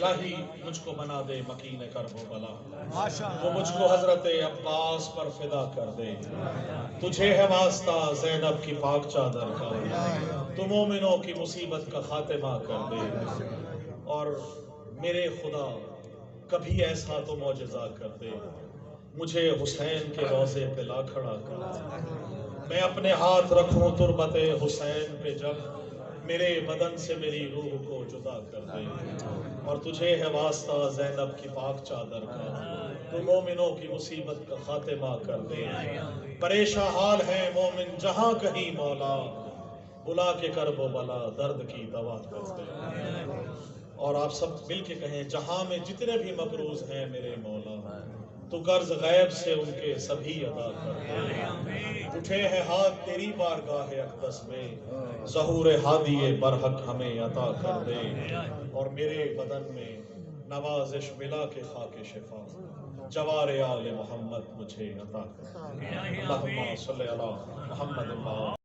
الہی مجھ کو بنا دے مکین کرب و بلا، تو مجھ کو حضرت عباس پر فدا کر دے، تجھے ہے واسطہ زینب کی پاک چادر کا، تو مومنوں کی مصیبت کا خاتمہ کر دے، اور میرے خدا کبھی ایسا تو معجزہ کر دے، مجھے حسین کے روضے پہ لا کھڑا کر دے، میں اپنے ہاتھ رکھوں تربت حسین پہ جب میرے بدن سے میری روح کو جدا کر دے، اور تجھے ہے واسطہ زینب کی پاک چادر کا، تو مومنوں کی مصیبت کا خاتمہ کر دے، پریشان حال ہے مومن جہاں کہیں مولا، بلا کے کرب و بلا درد کی دوا کر دے، اور آپ سب مل کے کہیں جہاں میں جتنے بھی مقروض ہیں میرے مولا، تو قرض غیب سے ان کے سبھی ادا کر دے، اٹھے ہیں ہاتھ تیری بارگاہ اقدس میں، ظہور ہادی برحق ہمیں عطا کر دے، اور میرے بدن میں نوازش ملا کے خاک شفا، جوار آل محمد مجھے عطا کر دے، اللہم صلی علی محمد